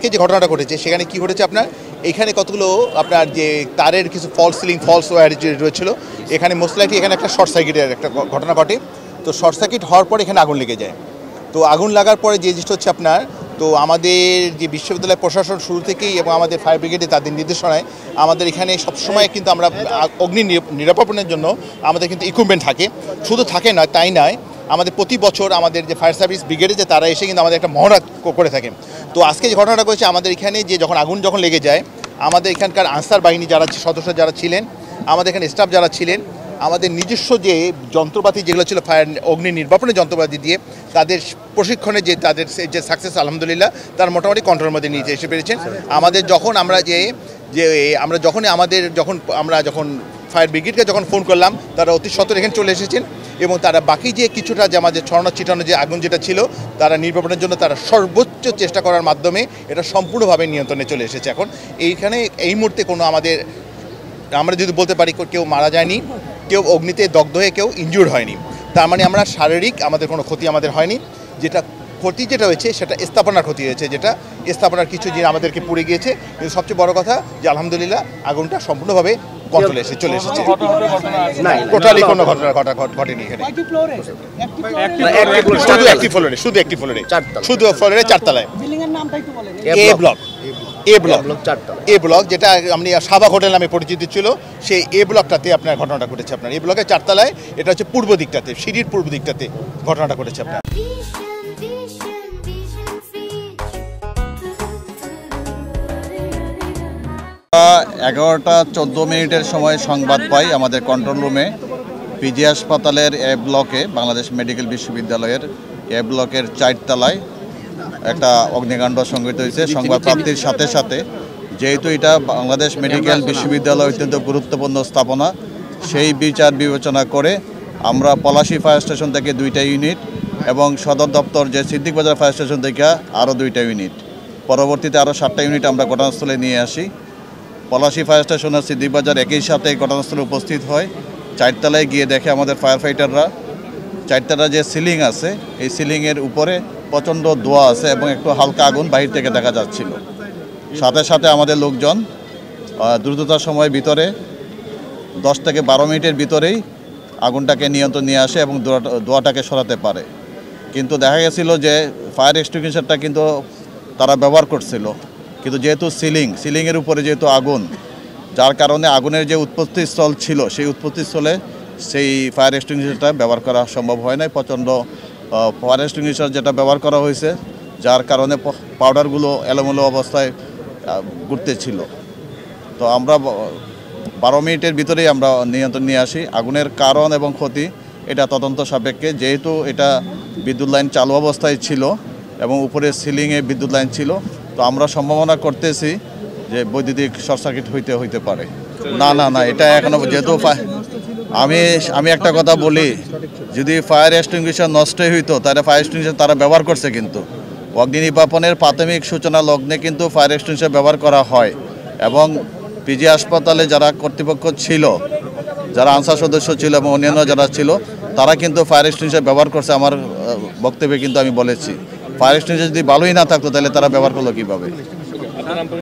আজকে যে ঘটনাটা ঘটেছে সেখানে কি ঘটেছে আপনার এখানে কতগুলো আপনার যে তারের কিছু ফলস ওয়্যার রয়েছিল এখানে মোস্ট লাইকলি এখানে একটা শর্ট সার্কিটের একটা ঘটনা ঘটে। তো শর্ট সার্কিট হওয়ার পর এখানে আগুন লেগে যায়। তো আগুন লাগার পরে যে জিনিসটা হচ্ছে আপনার তো আমাদের যে বিশ্ববিদ্যালয় প্রশাসন শুরু থেকেই এবং আমাদের ফায়ার ব্রিগেডে তাদের নির্দেশনায় আমাদের এখানে সবসময় কিন্তু আমরা অগ্নি নিরাপত্তার জন্য আমাদের কিন্তু ইকুইপমেন্ট থাকে, শুধু থাকে না তাই নয়, আমাদের প্রতি বছর আমাদের যে ফায়ার সার্ভিস ব্রিগেডে যে তারা এসে কিন্তু আমাদের একটা মহড়া করে থাকেন। তো আজকে যে ঘটনাটা করেছে আমাদের এখানে যে আগুন যখন লেগে যায় আমাদের এখানকার আনসার বাহিনী যারা সদস্য যারা ছিলেন, আমাদের এখানে স্টাফ যারা ছিলেন, আমাদের নিজস্ব যে যন্ত্রপাতি যেগুলো ছিল ফায়ার অগ্নি নির্বাপনের যন্ত্রপাতি দিয়ে তাদের প্রশিক্ষণে যে তাদের যে সাকসেস আলহামদুলিল্লাহ তার মোটামুটি কন্ট্রোলের মধ্যে নিয়ে এসে পেরেছেন। আমাদের যখন আমরা যখন ফায়ার ব্রিগেডকে যখন ফোন করলাম তারা অতি সত্বর এখানে চলে এসেছেন এবং তারা বাকি যে কিছুটা যে আমাদের ছড়ানো ছিটানো যে আগুন যেটা ছিল তারা নির্বাপনের জন্য তারা সর্বোচ্চ চেষ্টা করার মাধ্যমে এটা সম্পূর্ণভাবে নিয়ন্ত্রণে চলে এসেছে। এখন এইখানে এই মুহূর্তে কোনো আমরা যদি বলতে পারি কেউ মারা যায়নি, কেউ অগ্নিতে দগ্ধ হয়ে কেউ ইনজুর্ড হয়নি, তার মানে আমরা শারীরিক আমাদের কোনো ক্ষতি আমাদের হয়নি। ক্ষতি যেটা হয়েছে সেটা স্থাপনার ক্ষতি হয়েছে, যেটা স্থাপনার কিছু জিনিস আমাদেরকে পুড়ে গিয়েছে। কিন্তু সবচেয়ে বড় কথা যে আলহামদুলিল্লাহ আগুনটা সম্পূর্ণভাবে কন্ট্রোলে চলে এসেছে। টোটালি কোনো ঘটনা ঘটেনি এখানে, শুধু ফ্লোরে 4 তলায় এ ব্লক যেটা আপনি সাবাক হোটেল নামে পরিচিত ছিল সেই এ ব্লকটাতে আপনার ঘটনাটা ঘটেছে। আপনার এই ব্লকের 4 তলায়, এটা হচ্ছে পূর্ব দিকটাতে, সিঁড়ির পূর্ব দিকটাতে ঘটনাটা ঘটেছে আপনার। 11টা 14 সময় সংবাদ পাই আমাদের কন্ট্রোল রুমে পিজি হাসপাতালের এ ব্লকে, বাংলাদেশ মেডিকেল বিশ্ববিদ্যালয়ের এ ব্লকের 4 তলায় একটা অগ্নিকাণ্ড সংঘটিত হয়েছে। সংবাদ প্রাপ্তির সাথে সাথে যেহেতু এটা বাংলাদেশ মেডিকেল বিশ্ববিদ্যালয় অত্যন্ত গুরুত্বপূর্ণ স্থাপনা, সেই বিচার বিবেচনা করে আমরা পলাশী ফায়ার স্টেশন থেকে 2টা ইউনিট এবং সদর দপ্তর যে সিদ্দিক বাজার ফায়ার স্টেশন থেকে আরও 2টা ইউনিট, পরবর্তীতে আরও 7টা ইউনিট আমরা ঘটনাস্থলে নিয়ে আসি। পলাশী ফায়ার স্টেশন আর সিদ্দিক বাজার একই সাথে ঘটনাস্থলে উপস্থিত হয়। 4 তলায় গিয়ে দেখে আমাদের ফায়ার ফাইটাররা 4 তলার যে সিলিং আছে এই সিলিংয়ের উপরে প্রচণ্ড ধোঁয়া আছে এবং একটু হালকা আগুন বাহির থেকে দেখা যাচ্ছিল। সাথে সাথে আমাদের লোকজন দ্রুততার সময় ভিতরে 10 থেকে 12 মিনিটের ভিতরেই আগুনটাকে নিয়ন্ত্রণ নিয়ে আসে এবং ধোঁয়াটাকে সরাতে পারে। কিন্তু দেখা গেছিল যে ফায়ার এক্সটিংগুইশারটা কিন্তু তারা ব্যবহার করছিল, কিন্তু যেহেতু সিলিংয়ের উপরে যেহেতু আগুন, যার কারণে আগুনের যে উৎপত্তিস্থল ছিল সেই উৎপত্তিস্থলে সেই ফায়ার এক্সটিংগুইশারটা ব্যবহার করা সম্ভব হয় নাই। প্রচণ্ড ফায়ার এক্সটিংগুইশার যেটা ব্যবহার করা হয়েছে যার কারণে পাউডারগুলো এলোমেলো অবস্থায় ঘুরতেছিল। তো আমরা 12 মিনিটের ভিতরেই আমরা নিয়ন্ত্রণ নিয়ে আসি। আগুনের কারণ এবং ক্ষতি এটা তদন্ত সাপেক্ষে, যেহেতু এটা বিদ্যুৎ লাইন চালু অবস্থায় ছিল এবং উপরে সিলিংয়ে বিদ্যুৎ লাইন ছিল, তো আমরা সম্ভাবনা করতেছি যে বৈদ্যুতিক শর্ট সার্কিট হইতে পারে। না এটা এখনো যেহেতু আমি একটা কথা বলি, যদি ফায়ার এক্সটিংগুইশার নষ্টই হইতো তাহলে ফায়ার এক্সটিংগুইশার তারা ব্যবহার করছে, কিন্তু অগ্নি নির্বাপনের প্রাথমিক সূচনা লগ্নে কিন্তু ফায়ার এক্সটিংগুইশার ব্যবহার করা হয় এবং পিজি হাসপাতালে যারা কর্তৃপক্ষ ছিল, যারা আনসার সদস্য ছিল এবং অন্যান্য যারা ছিল তারা কিন্তু ফায়ার এক্সটিংগুইশার ব্যবহার করছে। আমার বক্তব্যে কিন্তু আমি বলেছি ফায়ার এক্সটিংগুইশার যদি ভালোই না থাকতো তাহলে তারা ব্যবহার করলো কীভাবে।